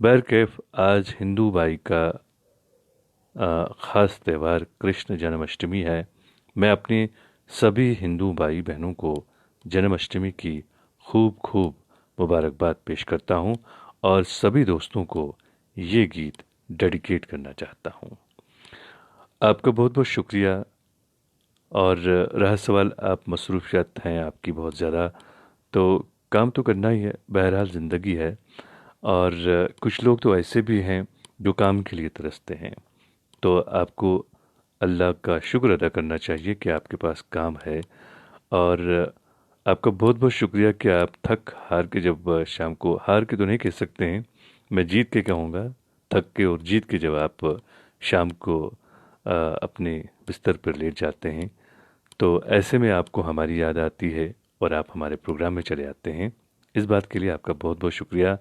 बहरकैफ आज हिंदू भाई का ख़ास त्यौहार कृष्ण जन्माष्टमी है। मैं अपने सभी हिंदू भाई बहनों को जन्माष्टमी की खूब मुबारकबाद पेश करता हूँ और सभी दोस्तों को ये गीत डेडिकेट करना चाहता हूँ। आपका बहुत बहुत शुक्रिया। और रहा सवाल, आप मसरूफियत हैं आपकी बहुत ज़्यादा, तो काम तो करना ही है, बहरहाल ज़िंदगी है। और कुछ लोग तो ऐसे भी हैं जो काम के लिए तरसते हैं, तो आपको अल्लाह का शुक्र अदा करना चाहिए कि आपके पास काम है। और आपका बहुत बहुत शुक्रिया कि आप थक हार के, जब शाम को हार के तो नहीं कह सकते हैं, मैं जीत के कहूँगा, थक के और जीत के जब आप शाम को अपने बिस्तर पर लेट जाते हैं तो ऐसे में आपको हमारी याद आती है और आप हमारे प्रोग्राम में चले आते हैं। इस बात के लिए आपका बहुत बहुत शुक्रिया।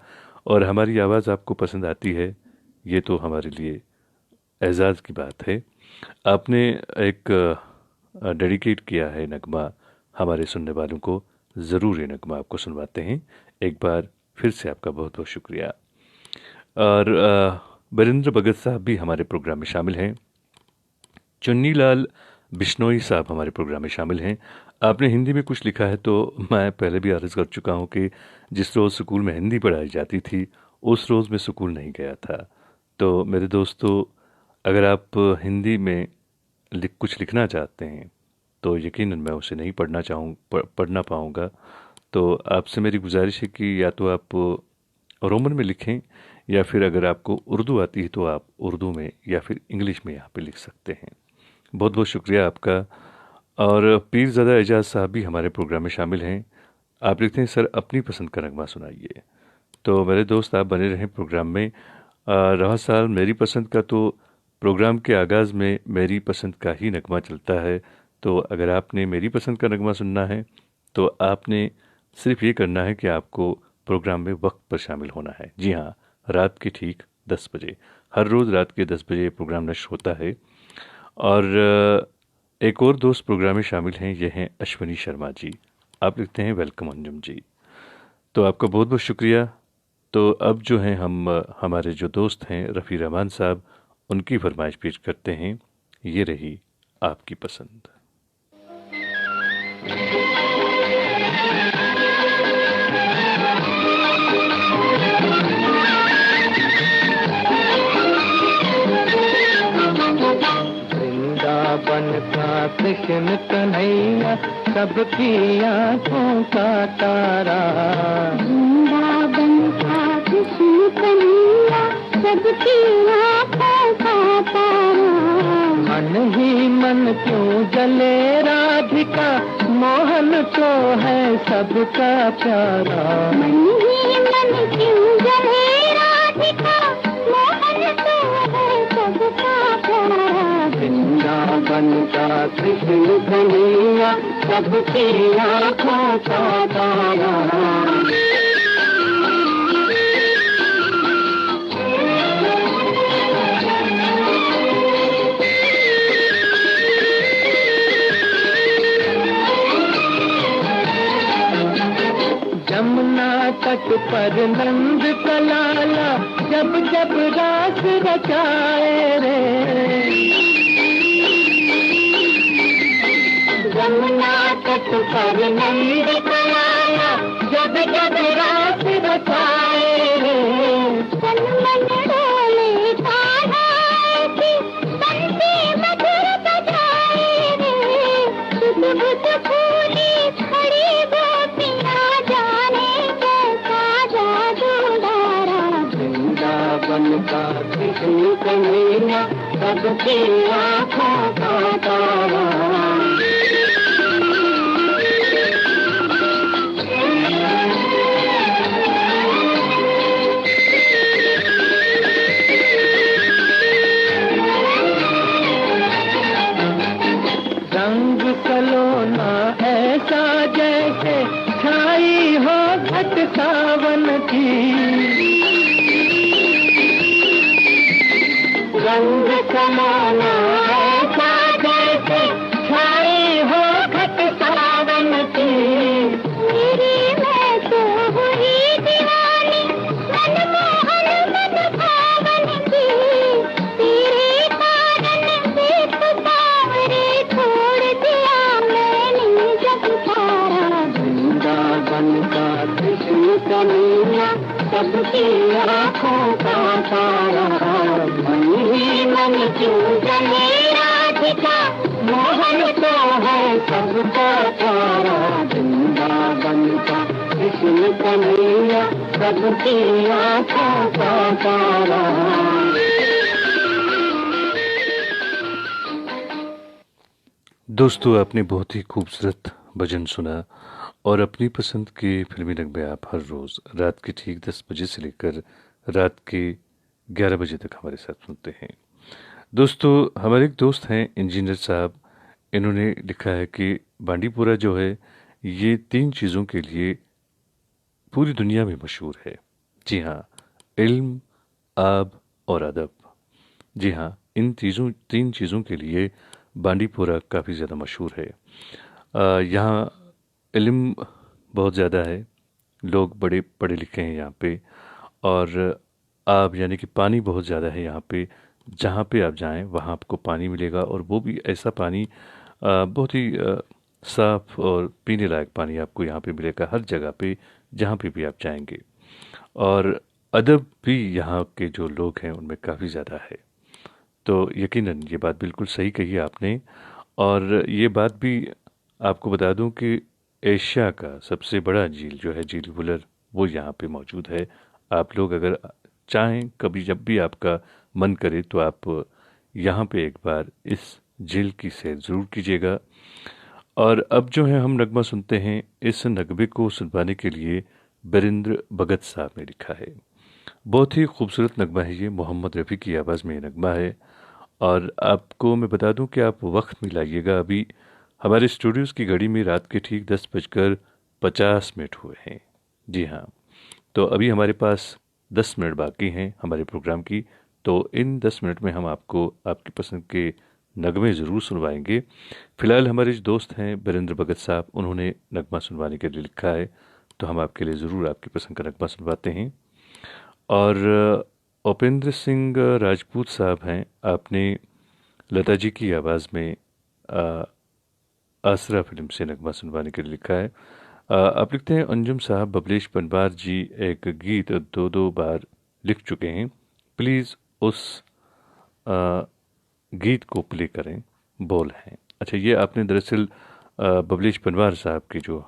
और हमारी आवाज़ आपको पसंद आती है, ये तो हमारे लिए एजाज़ की बात है। आपने एक डेडिकेट किया है नगमा हमारे सुनने वालों को। ज़रूर ये नगमा आपको सुनवाते हैं। एक बार फिर से आपका बहुत बहुत शुक्रिया। और बरिंद्र भगत साहब भी हमारे प्रोग्राम में शामिल हैं। चुन्नी लाल बिश्नोई साहब हमारे प्रोग्राम में शामिल हैं। आपने हिंदी में कुछ लिखा है, तो मैं पहले भी अर्ज़ कर चुका हूँ कि जिस रोज़ स्कूल में हिंदी पढ़ाई जाती थी उस रोज़ मैं स्कूल नहीं गया था। तो मेरे दोस्तों, अगर आप हिंदी में कुछ लिखना चाहते हैं तो यकीनन मैं उसे नहीं पढ़ना पाऊँगा। तो आपसे मेरी गुजारिश है कि या तो आप रोमन में लिखें, या फिर अगर आपको उर्दू आती है तो आप उर्दू में या फिर इंग्लिश में यहाँ पे लिख सकते हैं। बहुत बहुत शुक्रिया आपका। और पीरज़ादा एजाज साहब भी हमारे प्रोग्राम में शामिल हैं। आप लिखते हैं, सर अपनी पसंद का नगमा सुनाइए। तो मेरे दोस्त, आप बने रहें प्रोग्राम में। रहा साल मेरी पसंद का, तो प्रोग्राम के आगाज़ में मेरी पसंद का ही नगमा चलता है। तो अगर आपने मेरी पसंद का नगमा सुनना है तो आपने सिर्फ ये करना है कि आपको प्रोग्राम में वक्त पर शामिल होना है। जी हाँ, रात के ठीक 10 बजे, हर रोज़ रात के 10 बजे प्रोग्राम नश्र होता है। और एक और दोस्त प्रोग्राम में शामिल हैं, ये हैं अश्विनी शर्मा जी। आप लिखते हैं, वेलकम अंजुम जी। तो आपका बहुत बहुत शुक्रिया। तो अब जो हैं हम हमारे जो दोस्त हैं रफ़ी रहमान साहब, उनकी फरमाइश पेश करते हैं। ये रही आपकी पसंद। वृंदावन का कृष्ण कन्हैया सबकी आंखों का तारा। वृंदावन का कृष्ण कन्हैया सबकी आँखों का तारा। मन ही मन क्यों जले राधिका, मोहन तो है सबका प्यारा। मन ही मन क्यों जले राधिका, मोहन तो है सबका प्यारा। वृंदावन का कृष्ण कन्हैया सबकी आंखों का तारा। जमुना तट पर नंद का लाला जब जब रास रचाए रे। जमुना तट पर नंद का लाला जब जब रास रचाए रे। तन मन डोले कान्हा की बंसी मधुर बजाए रे। सुध बुध फूली खड़ी गोपियाँ जाने कैसा जादू डारा। वृंदावन का कृष्ण कन्हैया सबकी आंखों का तारा। रंग सलोना ऐसा जैसे छाई हो घट सावन की। रंग समाना ऐसा जैसे छाई हो घट सावन की। मेरी मैं तो हुई दीवानी, मनमोहन मन भावन की। तेरे कारण देख सावरे छोड़ दिया मैंने जग सारा। वृंदावन का कृष्ण कन्हैया सबकी आंखों का तारा। मन ही मन क्यों जले राधिका, मोहन तो है सबका प्यारा। वृंदावन का कृष्ण कन्हैया सबकी आंखों का तारा। दोस्तों, आपने बहुत ही खूबसूरत भजन सुना। और अपनी पसंद के फिल्मी नगमे आप हर रोज़ रात के ठीक 10 बजे से लेकर रात के 11 बजे तक हमारे साथ सुनते हैं। दोस्तों, हमारे एक दोस्त हैं इंजीनियर साहब। इन्होंने लिखा है कि बांडीपुरा जो है ये 3 चीज़ों के लिए पूरी दुनिया में मशहूर है। जी हाँ, इल्म, आब और अदब। जी हाँ, इन 3 चीज़ों के लिए बांडीपुरा काफ़ी ज़्यादा मशहूर है। यहाँ इल्म बहुत ज़्यादा है, लोग बड़े पढ़े लिखे हैं यहाँ पे, और आब यानी कि पानी बहुत ज़्यादा है यहाँ पे। जहाँ पे आप जाएं वहाँ आपको पानी मिलेगा, और वो भी ऐसा पानी बहुत ही साफ़ और पीने लायक पानी आपको यहाँ पे मिलेगा हर जगह पे जहाँ पे भी आप जाएंगे। और अदब भी यहाँ के जो लोग हैं उनमें काफ़ी ज़्यादा है। तो यकीनन ये बात बिल्कुल सही कही है आपने। और ये बात भी आपको बता दूं कि एशिया का सबसे बड़ा झील जो है झील वुलर, वो यहाँ पे मौजूद है। आप लोग अगर चाहें कभी जब भी आपका मन करे तो आप यहाँ पे एक बार इस झील की सैर ज़रूर कीजिएगा। और अब जो है हम नगमा सुनते हैं। इस नगमे को सुनवाने के लिए बिरेंद्र भगत साहब ने लिखा है। बहुत ही खूबसूरत नगमा है ये, मोहम्मद रफ़ी की आवाज़ में ये नगमा है। और आपको मैं बता दूं कि आप वक्त मिलाइएगा। अभी हमारे स्टूडियोज़ की घड़ी में रात के ठीक 10:50 हुए हैं। जी हाँ, तो अभी हमारे पास 10 मिनट बाकी हैं हमारे प्रोग्राम की। तो इन 10 मिनट में हम आपको आपकी पसंद के नगमे ज़रूर सुनवाएंगे। फ़िलहाल हमारे जो दोस्त हैं बिरेंद्र भगत साहब, उन्होंने नगमा सुनवाने के लिए लिखा है, तो हम आपके लिए ज़रूर आपकी पसंद का नगमा सुनवाते हैं। और उपेंद्र सिंह राजपूत साहब हैं, आपने लता जी की आवाज़ में आसरा फिल्म से नगमा सुनवाने के लिए लिखा है। आप लिखते हैं, अंजुम साहब, बबलेश पंडवार जी एक गीत 2 बार लिख चुके हैं, प्लीज़ उस गीत को प्ले करें, बोल हैं। अच्छा, ये आपने दरअसल बबलेश पंडवार साहब के जो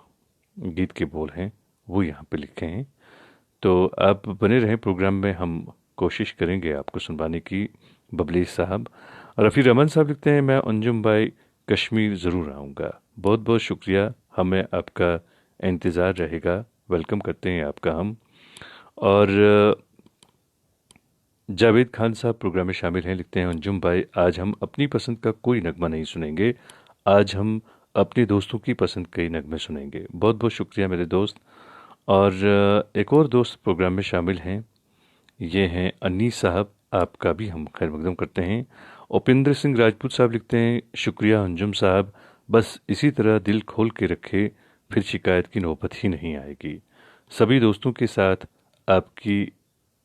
गीत के बोल हैं वो यहाँ पे लिखे हैं। तो आप बने रहें प्रोग्राम में, हम कोशिश करेंगे आपको सुनवाने की। बबलेश साहब। रफ़ी रमन साहब लिखते हैं, मैं अंजुम भाई कश्मीर ज़रूर आऊँगा। बहुत बहुत शुक्रिया, हमें आपका इंतज़ार रहेगा। वेलकम करते हैं आपका हम। और जावेद खान साहब प्रोग्राम में शामिल हैं, लिखते हैं, अंजुम भाई आज हम अपनी पसंद का कोई नगमा नहीं सुनेंगे, आज हम अपने दोस्तों की पसंद के नगमे सुनेंगे। बहुत बहुत शुक्रिया मेरे दोस्त। और एक और दोस्त प्रोग्राम में शामिल हैं, ये हैं अनीस साहब, आपका भी हम खैर मकदम करते हैं। उपेंद्र सिंह राजपूत साहब लिखते हैं, शुक्रिया अंजुम साहब, बस इसी तरह दिल खोल के रखे, फिर शिकायत की नौबत ही नहीं आएगी। सभी दोस्तों के साथ आपकी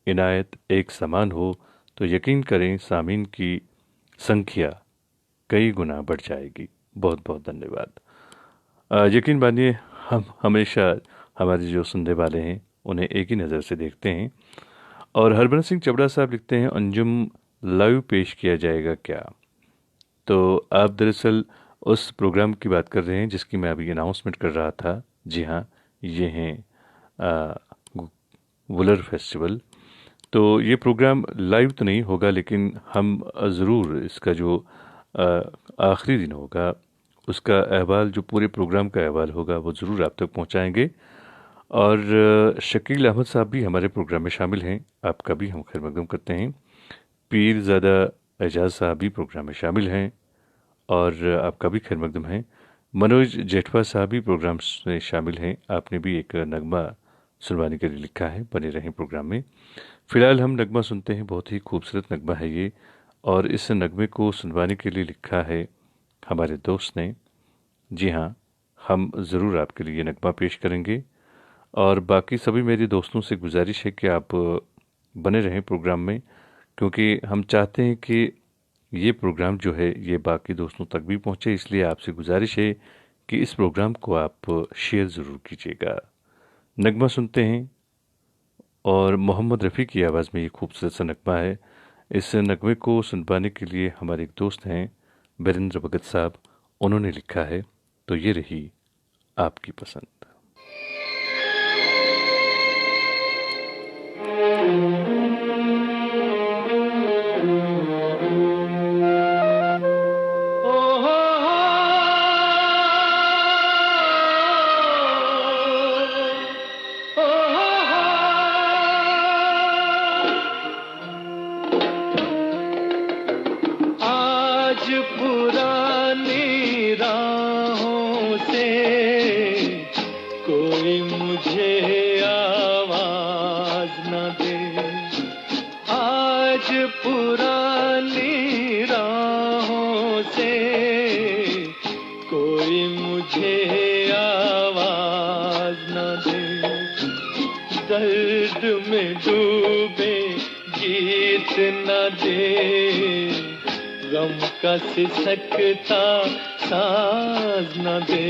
इनायत एक समान हो तो यकीन करें सामीन की संख्या कई गुना बढ़ जाएगी। बहुत बहुत धन्यवाद। यकीन मानिए, हम हमेशा हमारे जो सुनने वाले हैं उन्हें एक ही नज़र से देखते हैं। और हरभजन सिंह चबड़ा साहब लिखते हैं, अंजुम लाइव पेश किया जाएगा क्या? तो आप दरअसल उस प्रोग्राम की बात कर रहे हैं जिसकी मैं अभी अनाउंसमेंट कर रहा था। जी हाँ, ये हैं वुलर फेस्टिवल। तो ये प्रोग्राम लाइव तो नहीं होगा, लेकिन हम ज़रूर इसका जो आखिरी दिन होगा उसका अहवाल, जो पूरे प्रोग्राम का अहवाल होगा, वो ज़रूर आप तक पहुँचाएँगे। और शकील अहमद साहब भी हमारे प्रोग्राम में शामिल हैं, आपका भी हम खैर मकदम करते हैं। पीरज़ादा एजाज साहब भी प्रोग्राम में शामिल हैं और आपका भी खैर मकदम है। मनोज जेठवा साहब भी प्रोग्राम में शामिल हैं, आपने भी एक नगमा सुनवाने के लिए लिखा है, बने रहें प्रोग्राम में। फ़िलहाल हम नगमा सुनते हैं, बहुत ही खूबसूरत नगमा है ये, और इस नगमे को सुनवाने के लिए लिखा है हमारे दोस्त ने। जी हाँ, हम ज़रूर आपके लिए नगमा पेश करेंगे। और बाकी सभी मेरे दोस्तों से गुजारिश है कि आप बने रहें प्रोग्राम में, क्योंकि हम चाहते हैं कि ये प्रोग्राम जो है ये बाकी दोस्तों तक भी पहुंचे। इसलिए आपसे गुजारिश है कि इस प्रोग्राम को आप शेयर ज़रूर कीजिएगा। नगमा सुनते हैं, और मोहम्मद रफ़ी की आवाज़ में ये खूबसूरत सा नगमा है। इस नगमे को सुनवाने के लिए हमारे एक दोस्त हैं बिरेंद्र भगत साहब, उन्होंने लिखा है। तो ये रही आपकी पसंद। आज पुरानी पुरानी राहों से कोई मुझे आवाज न दे, दर्द में डूबे गीत न दे, गम का सिसकता साज न दे,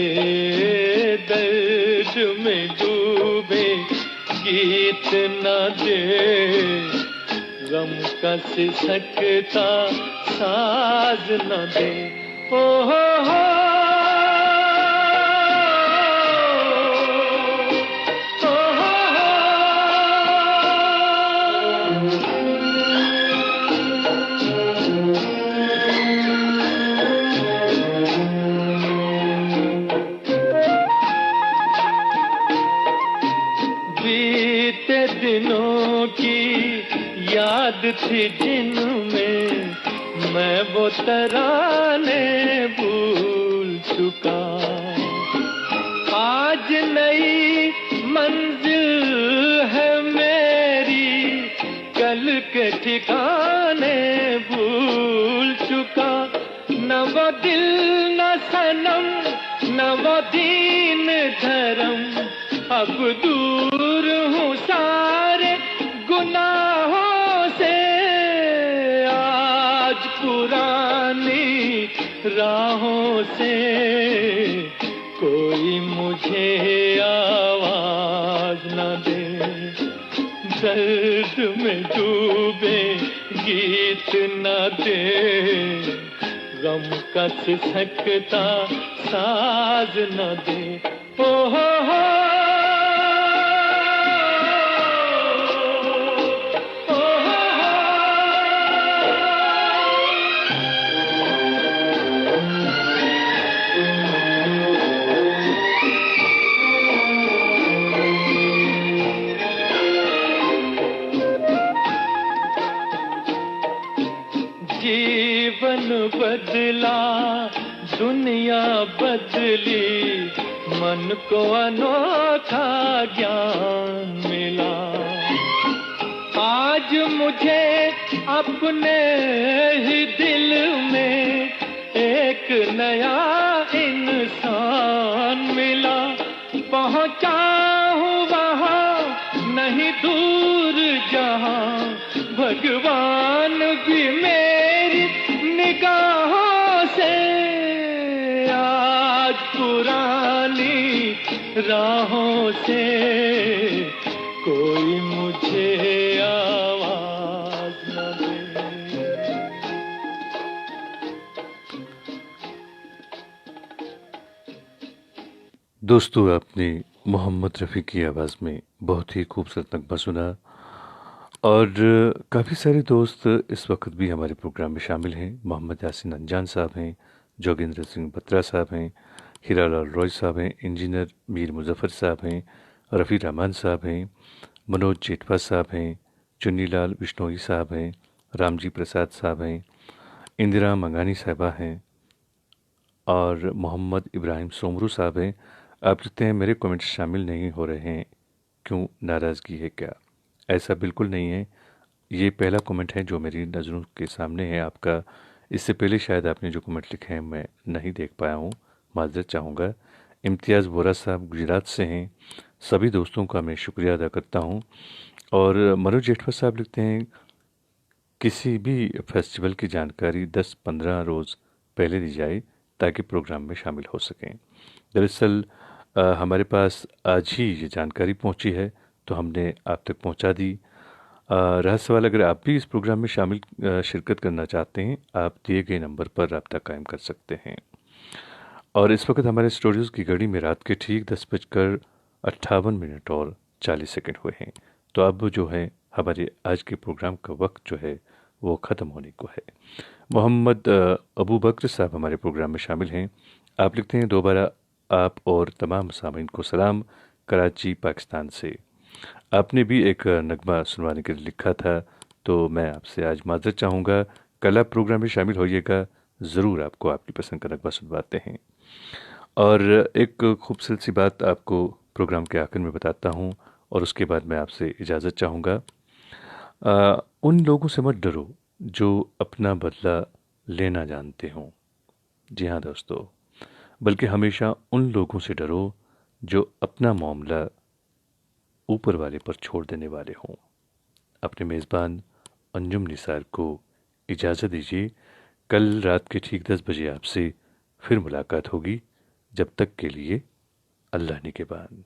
दर्द में डूबे गीत न दे, गम का सिसकता साज न दे। ओ हो दिनों की याद थी जिनमें मैं वो तराने भूल चुका, आज नई मंजिल है मेरी, कल के ठिकाने भूल चुका, न वो दिल न सनम न वो दीन धर्म, अब दूर हूँ सारे गुनाहों से, आज पुरानी राहों से कोई मुझे आवाज न दे, दर्द में डूबे गीत न दे, गम का सिसकता साज न दे। ओ हो जीवन बदला दुनिया बदली, मन को अनोखा ज्ञान मिला, आज मुझे अपने ही दिल में एक नया इंसान मिला, पहुंचा हूँ वहाँ नहीं दूर जहाँ, भगवान भी मेरी निगाहों से, आज पुरानी राहों से कोई मुझे आवाज न दे। दोस्तों, आपने मोहम्मद रफ़ी की आवाज़ में बहुत ही खूबसूरत नगमा सुना, और काफ़ी सारे दोस्त इस वक्त भी हमारे प्रोग्राम में शामिल हैं। मोहम्मद यासीन अंजान साहब हैं, जोगिंदर सिंह बत्रा साहब हैं, हीरालाल रॉय साहब हैं, इंजीनियर मीर मुजफ्फर साहब हैं, रफ़ी रहमान साहब हैं, मनोज जेठवा साहब हैं, चुन्नीलाल बिश्नोई साहब हैं, रामजी प्रसाद साहब हैं, इंदिरा मंगानी साहबा हैं, और मोहम्मद इब्राहिम सोमरू साहब हैं। आप लिखते हैं मेरे कमेंट्स शामिल नहीं हो रहे हैं, क्यों, नाराज़गी है क्या? ऐसा बिल्कुल नहीं है। ये पहला कमेंट है जो मेरी नज़रों के सामने है आपका। इससे पहले शायद आपने जो कमेंट लिखे हैं मैं नहीं देख पाया हूँ, माजरत चाहूँगा। इम्तियाज़ बोरा साहब गुजरात से हैं। सभी दोस्तों का मैं शुक्रिया अदा करता हूँ। और मनोज जेठवा साहब लिखते हैं किसी भी फेस्टिवल की जानकारी 10-15 रोज़ पहले दी जाए ताकि प्रोग्राम में शामिल हो सकें। दरअसल हमारे पास आज ही ये जानकारी पहुंची है तो हमने आप तक पहुंचा दी। रहा सवाल, अगर आप भी इस प्रोग्राम में शामिल शिरकत करना चाहते हैं, आप दिए गए नंबर पर रब्ता कायम कर सकते हैं। और इस वक्त हमारे स्टूडियोज़ की घड़ी में रात के ठीक 10:58 और 40 सेकंड हुए हैं। तो अब जो है हमारे आज के प्रोग्राम का वक्त जो है वो ख़त्म होने को है। मोहम्मद अबू बकर साहब हमारे प्रोग्राम में शामिल हैं। आप लिखते हैं दोबारा आप और तमाम सामीन को सलाम, कराची पाकिस्तान से। आपने भी एक नगमा सुनवाने के लिए लिखा था, तो मैं आपसे आज माजरत चाहूँगा। कल आप प्रोग्राम में शामिल होइएगा, ज़रूर आपको आपकी पसंद का नगमा सुनवाते हैं। और एक खूबसूरत सी बात आपको प्रोग्राम के आखिर में बताता हूँ और उसके बाद मैं आपसे इजाज़त चाहूँगा। उन लोगों से मत डरो जो अपना बदला लेना जानते हों। जी हाँ दोस्तों, बल्कि हमेशा उन लोगों से डरो जो अपना मामला ऊपर वाले पर छोड़ देने वाले हों। अपने मेज़बान अंजुम निसार को इजाज़त दीजिए। कल रात के ठीक 10 बजे आपसे फिर मुलाकात होगी। जब तक के लिए अल्लाह निगहबान।